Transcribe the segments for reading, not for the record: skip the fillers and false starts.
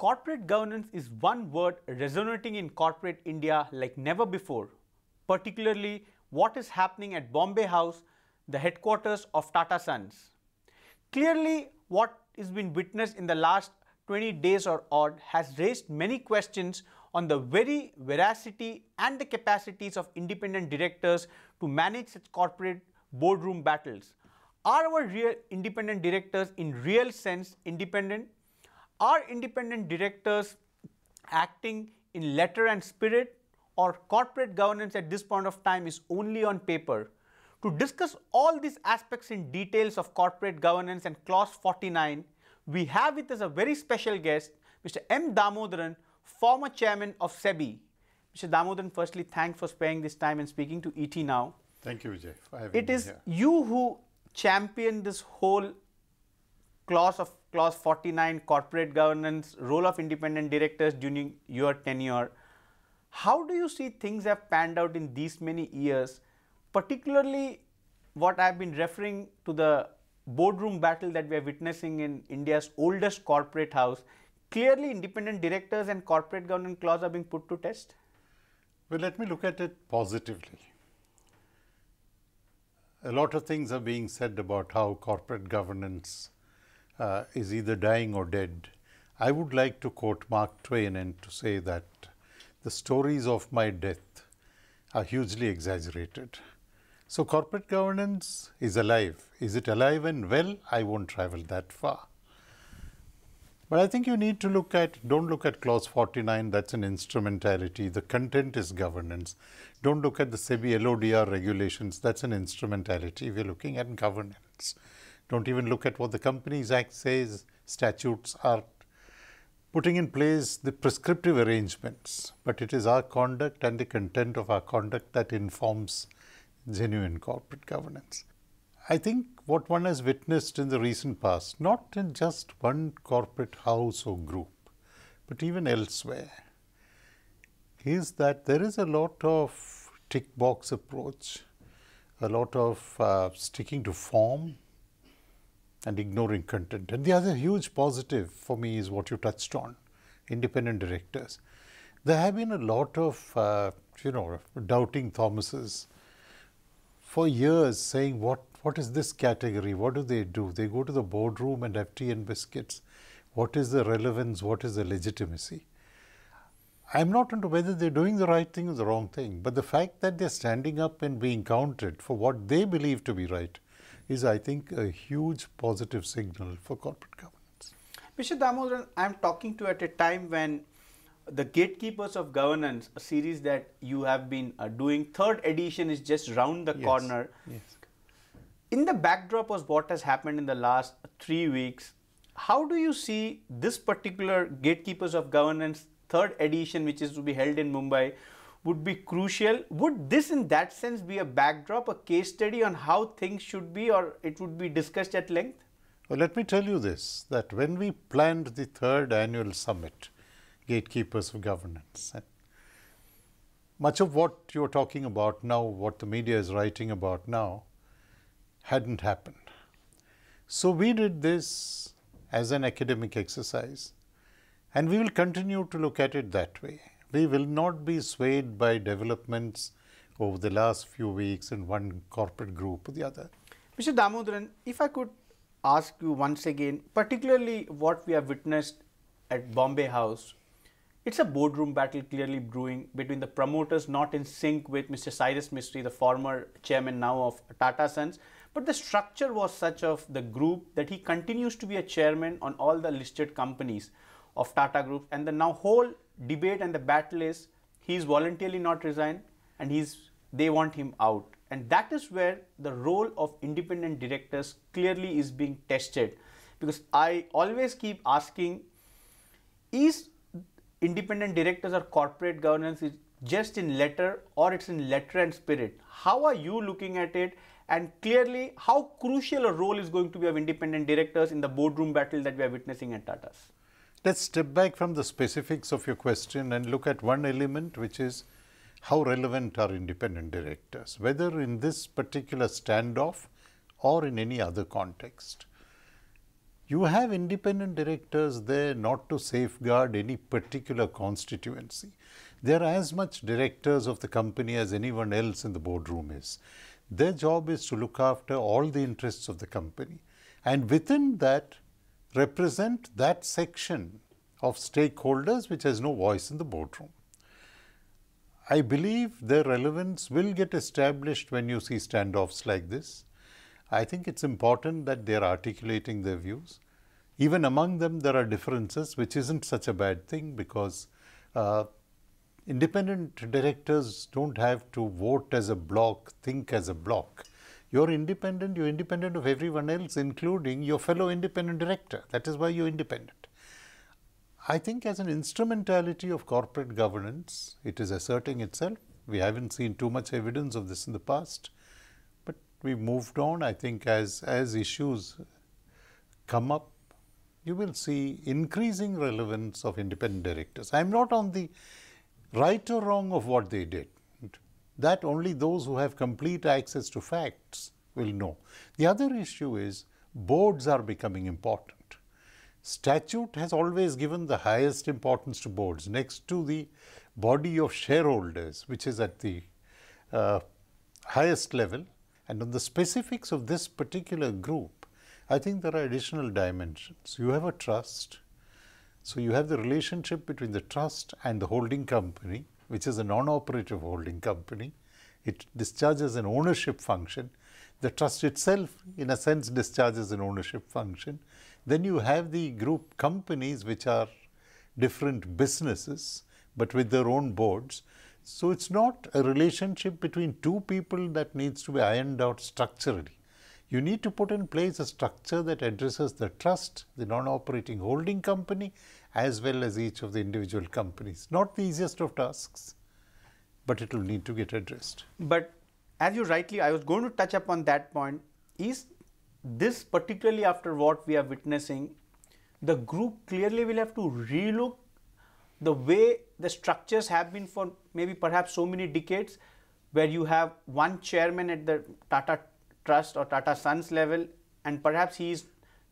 Corporate governance is one word resonating in corporate India like never before, particularly what is happening at Bombay House, the headquarters of Tata Sons. Clearly, what has been witnessed in the last 20 days or odd has raised many questions on the very veracity and the capacities of independent directors to manage such corporate boardroom battles. Are our real independent directors in real sense independent? Are independent directors acting in letter and spirit, or corporate governance at this point of time is only on paper? To discuss all these aspects in details of corporate governance and clause 49, we have with us a very special guest, Mr. M Damodaran, former chairman of SEBI. Mr. Damodaran, firstly, thanks for sparing this time and speaking to ET Now. Thank you, Vijay, for having me here. It is you who championed this whole clause 49, corporate governance, role of independent directors during your tenure. How do you see things have panned out in these many years, particularly what I have been referring to the boardroom battle that we are witnessing in India's oldest corporate house? Clearly, independent directors and corporate governance clause are being put to test. Well, let me look at it positively. A lot of things are being said about how corporate governance is either dying or dead. I would like to quote Mark Twain and to say that the stories of my death are hugely exaggerated. So corporate governance is alive. Is it alive and well? I won't travel that far. But I think you need to don't look at clause 49, that's an instrumentality. The content is governance. Don't look at the SEBI LODR regulations, that's an instrumentality. We're looking at governance. Don't even look at what the Companies Act says. Statutes are putting in place the prescriptive arrangements, but it is our conduct and the content of our conduct that informs genuine corporate governance. I think what one has witnessed in the recent past, not in just one corporate house or group, but even elsewhere, is that there is a lot of tick box approach, a lot of sticking to form and ignoring content. And the other huge positive for me is what you touched on, independent directors. There have been a lot of, doubting Thomases for years saying, what is this category? What do? They go to the boardroom and have tea and biscuits. What is the relevance? What is the legitimacy? I'm not into whether they're doing the right thing or the wrong thing, but the fact that they're standing up and being counted for what they believe to be right is, I think, a huge positive signal for corporate governance. Mr. Damodaran, I'm talking to you at a time when the Gatekeepers of Governance, a series that you have been doing, third edition is just round the corner. Yes. In the backdrop of what has happened in the last 3 weeks, how do you see this particular Gatekeepers of Governance third edition, which is to be held in Mumbai, would be crucial? Would this in that sense be a backdrop, a case study on how things should be, or it would be discussed at length? Well, let me tell you this, that when we planned the third annual summit, Gatekeepers of Governance, much of what you're talking about now, what the media is writing about now, hadn't happened. So we did this as an academic exercise, and we will continue to look at it that way. We will not be swayed by developments over the last few weeks in one corporate group or the other. Mr. Damodaran, if I could ask you once again, particularly what we have witnessed at Bombay House, it's a boardroom battle clearly brewing between the promoters not in sync with Mr. Cyrus Mistry, the former chairman now of Tata Sons, but the structure was such of the group that he continues to be a chairman on all the listed companies of Tata Group, and the now whole debate and the battle is he's voluntarily not resigned and they want him out. And that is where the role of independent directors clearly is being tested, because I always keep asking, is independent directors or corporate governance is just in letter, or it's in letter and spirit? How are you looking at it? And clearly, how crucial a role is going to be of independent directors in the boardroom battle that we are witnessing at Tata's? Let's step back from the specifics of your question and look at one element, which is how relevant are independent directors, whether in this particular standoff or in any other context. You have independent directors there not to safeguard any particular constituency. They are as much directors of the company as anyone else in the boardroom is. Their job is to look after all the interests of the company, and within that represent that section of stakeholders which has no voice in the boardroom. I believe their relevance will get established when you see standoffs like this. I think it's important that they are articulating their views. Even among them, there are differences, which isn't such a bad thing, because independent directors don't have to vote as a block, think as a block. You're independent of everyone else, including your fellow independent director. That is why you're independent. I think as an instrumentality of corporate governance, it is asserting itself. We haven't seen too much evidence of this in the past, but we've moved on. I think as issues come up, you will see increasing relevance of independent directors. I'm not on the right or wrong of what they did. That only those who have complete access to facts will know. The other issue is boards are becoming important. Statute has always given the highest importance to boards, next to the body of shareholders, which is at the highest level. And on the specifics of this particular group, I think there are additional dimensions. You have a trust. So you have the relationship between the trust and the holding company, which is a non-operative holding company. It discharges an ownership function. The trust itself, in a sense, discharges an ownership function. Then you have the group companies, which are different businesses, but with their own boards. So it's not a relationship between two people that needs to be ironed out structurally. You need to put in place a structure that addresses the trust, the non-operating holding company, as well as each of the individual companies. Not the easiest of tasks, but it will need to get addressed. But as you rightly, I was going to touch upon that point, is this particularly after what we are witnessing, the group clearly will have to relook the way the structures have been for maybe perhaps so many decades, where you have one chairman at the Tata Trust or Tata Sons level, and perhaps he is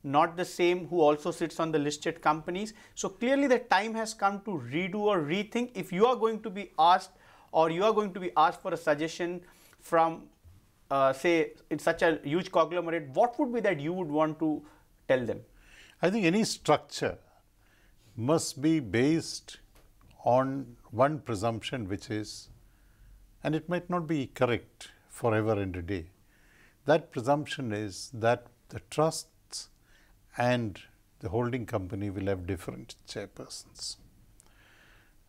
not the same who also sits on the listed companies. So clearly the time has come to redo or rethink. If you are going to be asked, or you are going to be asked for a suggestion from say in such a huge conglomerate, what would be that you would want to tell them? I think any structure must be based on one presumption, which is, and it might not be correct forever and a day, that presumption is that the trusts and the holding company will have different chairpersons.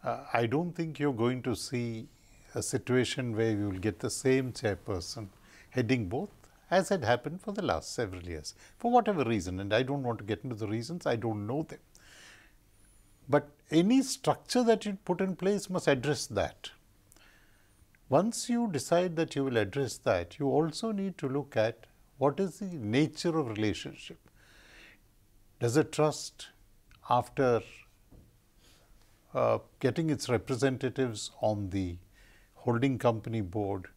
I don't think you're going to see a situation where you will get the same chairperson heading both, as had happened for the last several years, for whatever reason, and I don't want to get into the reasons, I don't know them. But any structure that you put in place must address that. Once you decide that you will address that, you also need to look at what is the nature of relationship. Does a trust, after getting its representatives on the holding company board,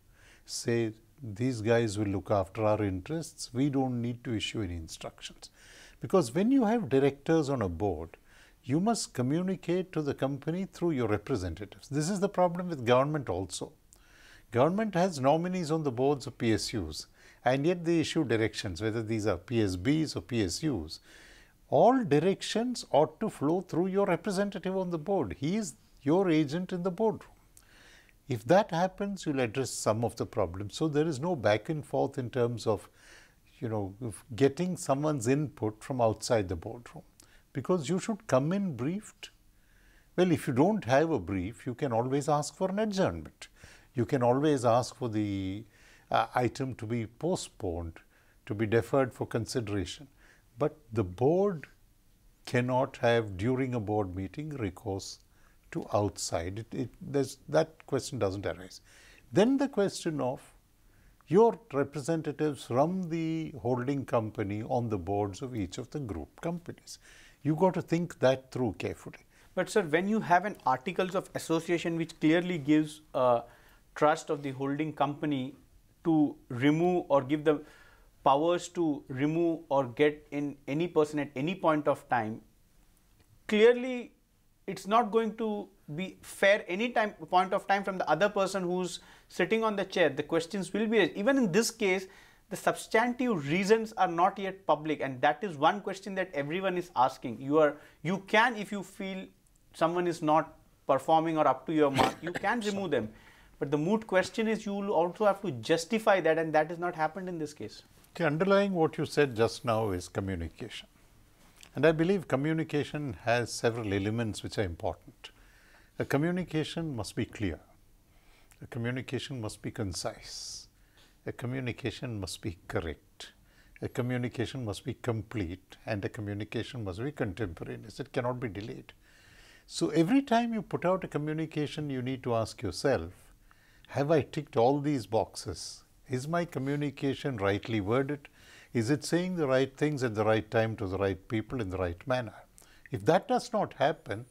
say, these guys will look after our interests, we don't need to issue any instructions? Because when you have directors on a board, you must communicate to the company through your representatives. This is the problem with government also. Government has nominees on the boards of PSUs, and yet they issue directions, whether these are PSBs or PSUs. All directions ought to flow through your representative on the board. He is your agent in the boardroom. If that happens, you'll address some of the problems. So there is no back and forth in terms of, getting someone's input from outside the boardroom, because you should come in briefed. Well, if you don't have a brief, you can always ask for an adjournment. You can always ask for the item to be postponed, to be deferred for consideration. But the board cannot have, during a board meeting, recourse to outside. That question doesn't arise. Then the question of your representatives from the holding company on the boards of each of the group companies. You got to think that through carefully. But sir, when you have an articles of association which clearly gives trust of the holding company to remove or give the powers to remove or get in any person at any point of time, clearly it's not going to be fair any point of time from the other person who's sitting on the chair. The questions will be raised. Even in this case, the substantive reasons are not yet public, and that is one question that everyone is asking. You can, if you feel someone is not performing or up to your mark, you can remove them. But the moot question is you will also have to justify that, and that has not happened in this case. The underlying what you said just now is communication. And I believe communication has several elements which are important. A communication must be clear. A communication must be concise. A communication must be correct. A communication must be complete, and a communication must be contemporaneous. It cannot be delayed. So every time you put out a communication, you need to ask yourself, have I ticked all these boxes? Is my communication rightly worded? Is it saying the right things at the right time to the right people in the right manner? If that does not happen,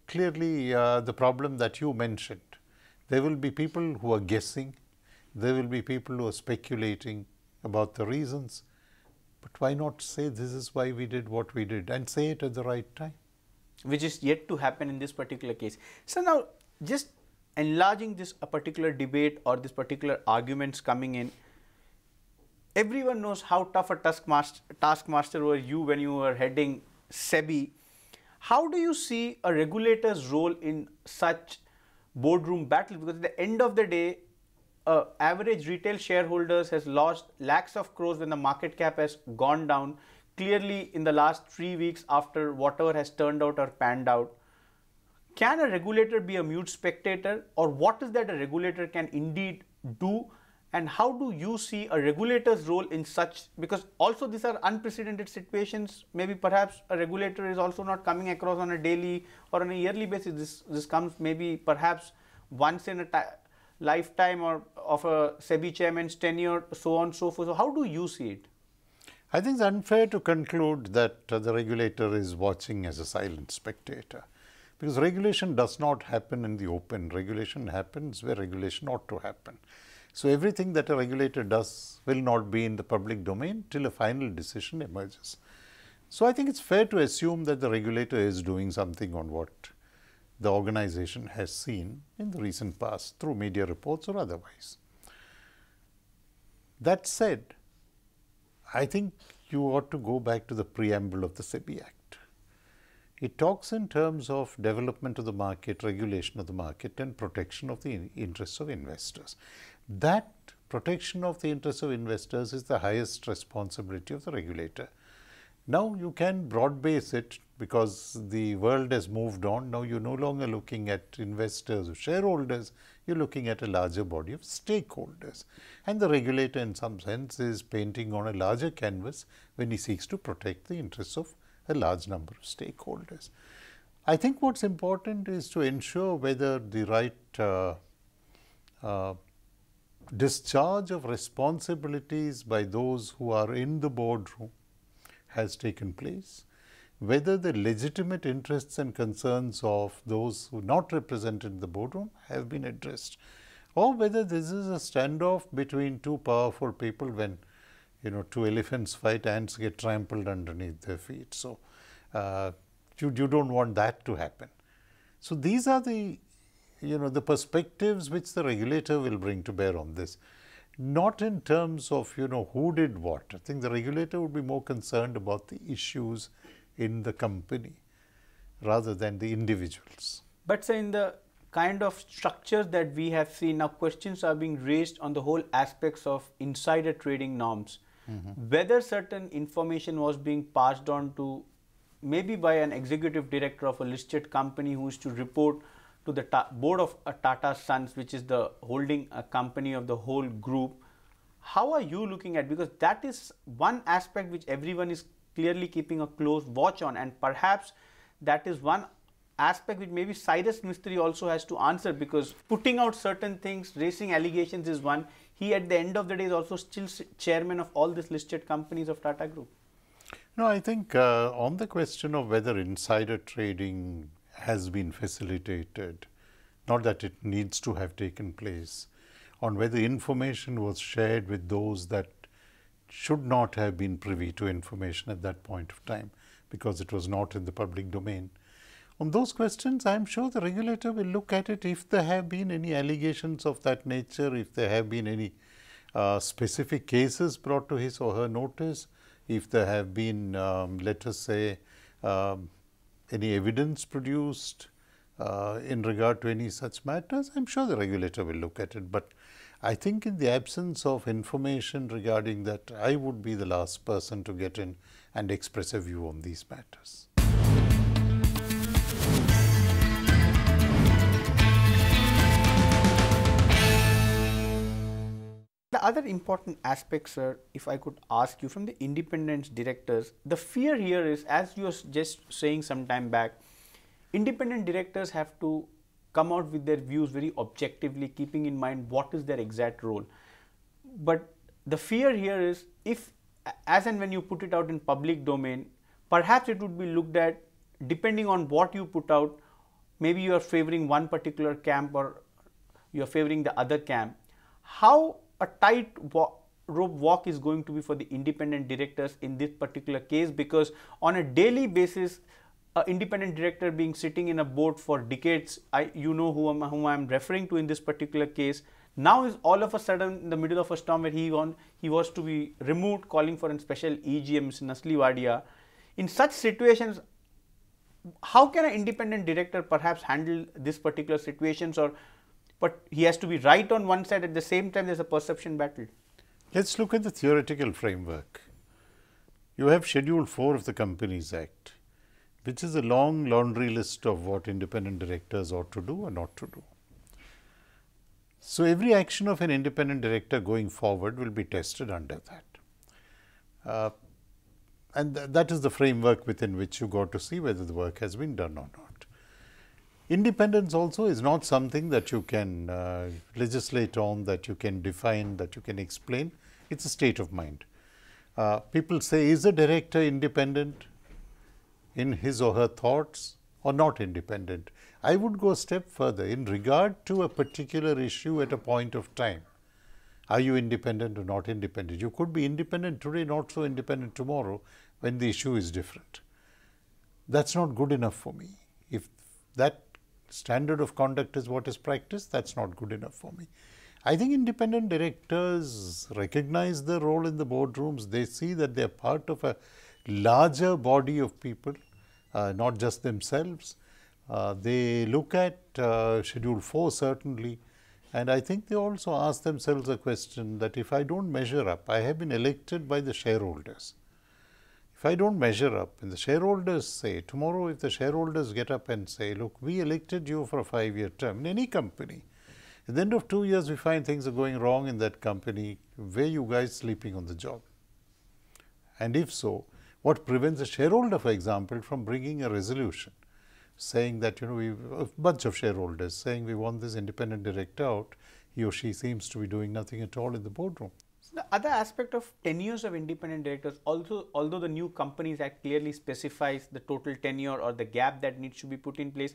clearly the problem that you mentioned, there will be people who are guessing, there will be people who are speculating about the reasons, but why not say this is why we did what we did and say it at the right time? Which is yet to happen in this particular case. So now, just enlarging this a particular debate or this particular arguments coming in, everyone knows how tough a taskmaster were you when you were heading SEBI. How do you see a regulator's role in such boardroom battles? Because at the end of the day, average retail shareholders has lost lakhs of crores when the market cap has gone down clearly in the last 3 weeks after whatever has turned out or panned out. Can a regulator be a mute spectator, or what is that a regulator can indeed do? And how do you see a regulator's role in such, because also these are unprecedented situations, maybe perhaps a regulator is also not coming across on a daily or on a yearly basis. This comes maybe perhaps once in a lifetime or of a SEBI chairman's tenure, so on and so forth. So how do you see it? I think it's unfair to conclude that the regulator is watching as a silent spectator, because regulation does not happen in the open. Regulation happens where regulation ought to happen. So everything that a regulator does will not be in the public domain till a final decision emerges. So I think it's fair to assume that the regulator is doing something on what the organization has seen in the recent past through media reports or otherwise. That said, I think you ought to go back to the preamble of the SEBI Act. It talks in terms of development of the market, regulation of the market, and protection of the interests of investors. That protection of the interests of investors is the highest responsibility of the regulator. Now you can broad base it because the world has moved on. Now you're no longer looking at investors or shareholders, you're looking at a larger body of stakeholders. And the regulator in some sense is painting on a larger canvas when he seeks to protect the interests of a large number of stakeholders. I think what's important is to ensure whether the right discharge of responsibilities by those who are in the boardroom has taken place, whether the legitimate interests and concerns of those who are not represented in the boardroom have been addressed, or whether this is a standoff between two powerful people. When two elephants fight, ants get trampled underneath their feet. So you don't want that to happen. So these are the the perspectives which the regulator will bring to bear on this, not in terms of who did what. I think the regulator would be more concerned about the issues in the company rather than the individuals. But say in the kind of structures that we have seen now, questions are being raised on the whole aspects of insider trading norms. Whether certain information was being passed on to maybe by an executive director of a listed company who is to report to the board of Tata Sons, which is the holding company of the whole group. How are you looking at, because that is one aspect which everyone is clearly keeping a close watch on, and perhaps that is one aspect which maybe Cyrus Mistry also has to answer, because putting out certain things, raising allegations is one. He at the end of the day is also still chairman of all these listed companies of Tata Group. No, I think on the question of whether insider trading has been facilitated, not that it needs to have taken place, on whether information was shared with those that should not have been privy to information at that point of time because it was not in the public domain. On those questions, I am sure the regulator will look at it if there have been any allegations of that nature, if there have been any specific cases brought to his or her notice, if there have been, let us say, any evidence produced in regard to any such matters. I am sure the regulator will look at it, but I think in the absence of information regarding that, I would be the last person to get in and express a view on these matters. The other important aspect, sir, if I could ask you from the independent directors, the fear here is, as you were just saying some time back, independent directors have to come out with their views very objectively, keeping in mind what is their exact role. But the fear here is, if as and when you put it out in public domain, perhaps it would be looked at depending on what you put out. Maybe you are favoring one particular camp or you are favoring the other camp. How a tight rope walk is going to be for the independent directors in this particular case, because on a daily basis, an independent director being sitting in a board for decades, you know whom I am referring to in this particular case, now is all of a sudden in the middle of a storm where he was to be removed, calling for a special EGM, Nasli Wadia. In such situations, how can an independent director perhaps handle this particular situations, but he has to be right on one side, at the same time there is a perception battle? Let's look at the theoretical framework. You have Schedule 4 of the Companies Act, which is a long laundry list of what independent directors ought to do or not to do. So, every action of an independent director going forward will be tested under that. And that is the framework within which you got to see whether the work has been done or not. Independence also is not something that you can legislate on, that you can define, that you can explain. It is a state of mind. People say, is a director independent in his or her thoughts or not independent? I would go a step further in regard to a particular issue at a point of time. Are you independent or not independent? You could be independent today, not so independent tomorrow when the issue is different. That is not good enough for me. If that standard of conduct is what is practiced, that is not good enough for me. I think independent directors recognize their role in the boardrooms. They see that they are part of a larger body of people, not just themselves. They look at Schedule 4 certainly, and I think they also ask themselves a question that if I do not measure up, I have been elected by the shareholders. If I do not measure up and the shareholders say, tomorrow if the shareholders get up and say, look, we elected you for a 5-year term in any company, at the end of 2 years we find things are going wrong in that company, were you guys sleeping on the job? And if so, what prevents a shareholder, for example, from bringing a resolution saying that, a bunch of shareholders saying we want this independent director out, he or she seems to be doing nothing at all in the boardroom. So the other aspect of tenures of independent directors, also, although the new Companies Act clearly specifies the total tenure or the gap that needs to be put in place,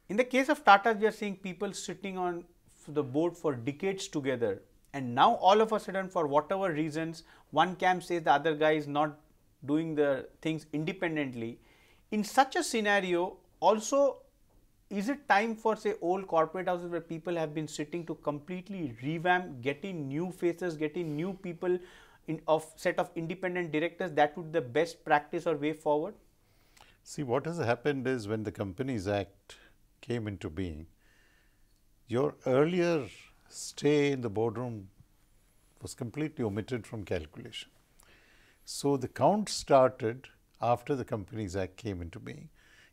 in the case of Tata, we are seeing people sitting on the board for decades together, and now all of a sudden, for whatever reasons, one camp says the other guy is not doing the things independently. In such a scenario, also, is it time for, say, old corporate houses where people have been sitting to completely revamp, getting new faces, getting new people of set of independent directors? That would be the best practice or way forward? See, what has happened is when the Companies Act came into being, your earlier stay in the boardroom was completely omitted from calculation. So, the count started after the Companies Act came into being.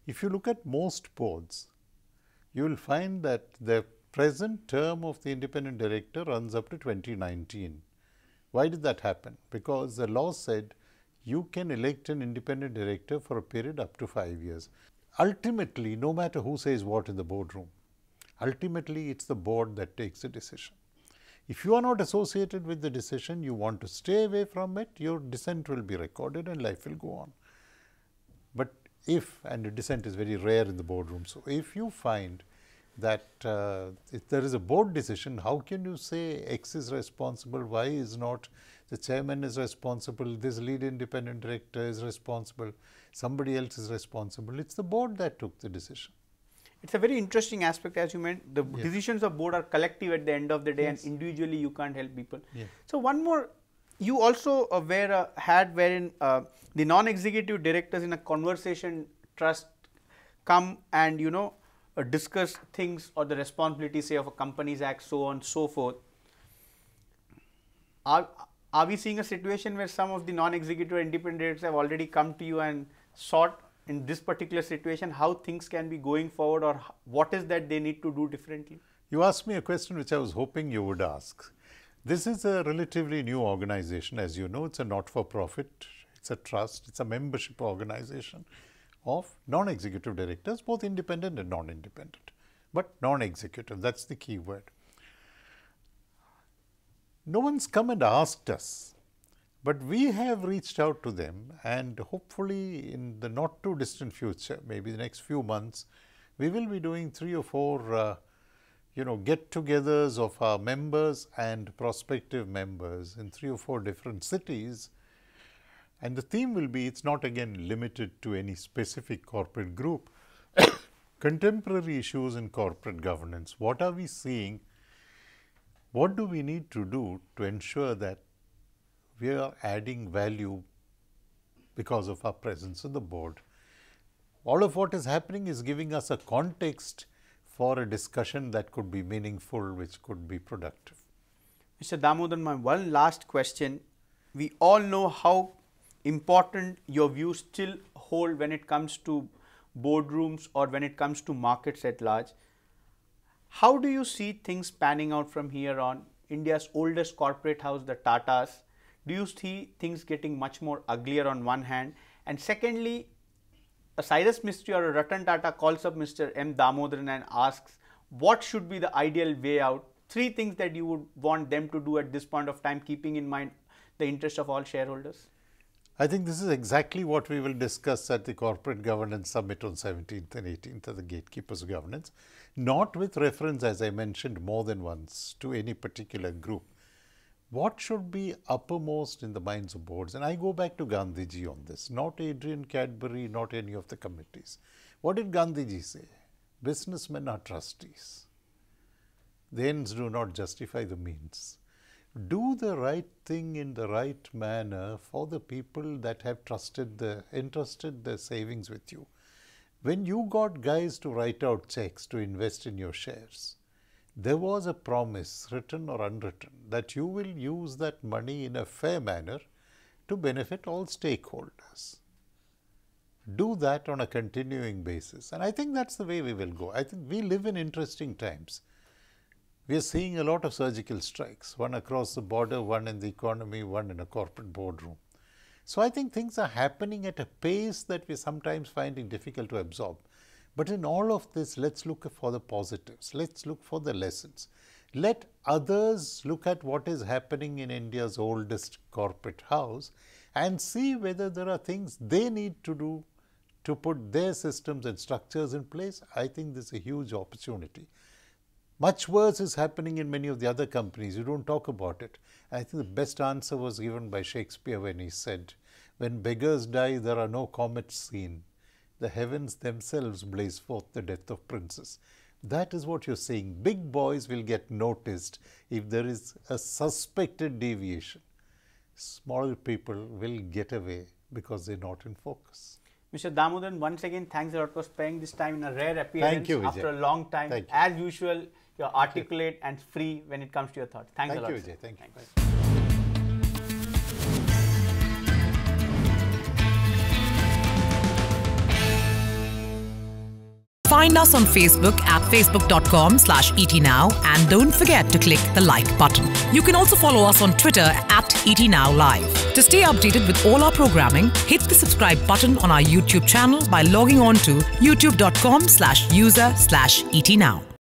If you look at most boards, you will find that the present term of the independent director runs up to 2019. Why did that happen? Because the law said you can elect an independent director for a period up to 5 years. Ultimately, no matter who says what in the boardroom, ultimately it is the board that takes the decision. If you are not associated with the decision, you want to stay away from it, your dissent will be recorded and life will go on. But if, and dissent is very rare in the boardroom, so if you find that if there is a board decision, how can you say X is responsible, Y is not, the chairman is responsible, this lead independent director is responsible, somebody else is responsible. It's the board that took the decision. It's a very interesting aspect, as you meant. The decisions of board are collective at the end of the day, and individually you can't help people. So one more, you also wear a hat wherein the non-executive directors in a conversation trust come and discuss things or the responsibilities, say, of a Companies Act, so on and so forth. Are we seeing a situation where some of the non-executive or independent directors have already come to you and sought in this particular situation how things can be going forward, or what is that they need to do differently? You asked me a question which I was hoping you would ask. This is a relatively new organization. As you know, it's a not-for-profit, it's a trust, it's a membership organization of non-executive directors, both independent and non-independent, but non-executive, that's the key word. No one's come and asked us, but we have reached out to them, and hopefully in the not too distant future, maybe the next few months, we will be doing 3 or 4 get-togethers of our members and prospective members in 3 or 4 different cities. And the theme will be, it's not again limited to any specific corporate group, contemporary issues in corporate governance. What are we seeing? What do we need to do to ensure that we are adding value because of our presence on the board? All of what is happening is giving us a context for a discussion that could be meaningful, which could be productive. Mr. Damodaran, my one last question. We all know how important your views still hold when it comes to boardrooms or when it comes to markets at large. How do you see things panning out from here on? India's oldest corporate house, the Tatas, do you see things getting much more uglier on one hand? And secondly, a Cyrus Mistry or a Ratan Tata calls up Mr. M Damodaran and asks what should be the ideal way out? 3 things that you would want them to do at this point of time, keeping in mind the interest of all shareholders. I think this is exactly what we will discuss at the Corporate Governance Summit on 17th and 18th of the Gatekeepers Governance, not with reference, as I mentioned more than once, to any particular group. What should be uppermost in the minds of boards? And I go back to Gandhiji on this, not Adrian Cadbury, not any of the committees. What did Gandhiji say? Businessmen are trustees. The ends do not justify the means. Do the right thing in the right manner for the people that have entrusted their savings with you. When you got guys to write out checks to invest in your shares, there was a promise, written or unwritten, that you will use that money in a fair manner to benefit all stakeholders. Do that on a continuing basis, and I think that's the way we will go. I think we live in interesting times. We are seeing a lot of surgical strikes, one across the border, one in the economy, one in a corporate boardroom. So I think things are happening at a pace that we're sometimes finding difficult to absorb. But in all of this, let's look for the positives. Let's look for the lessons. Let others look at what is happening in India's oldest corporate house and see whether there are things they need to do to put their systems and structures in place. I think this is a huge opportunity. Much worse is happening in many of the other companies. You don't talk about it. I think the best answer was given by Shakespeare when he said, "When beggars die, there are no comets seen. The heavens themselves blaze forth the death of princes." That is what you're saying. Big boys will get noticed if there is a suspected deviation. Small people will get away because they're not in focus. Mr. Damodaran, once again, thanks a lot for spending this time in a rare appearance. Thank you, Vijay. After a long time. Thank you. As usual, you're articulate and free when it comes to your thoughts. Thanks a lot. Thank you, Vijay. Thank you. Thanks. Find us on Facebook at facebook.com/etnow and don't forget to click the like button. You can also follow us on Twitter at etnowlive. To stay updated with all our programming, hit the subscribe button on our YouTube channel by logging on to youtube.com/user/etnow.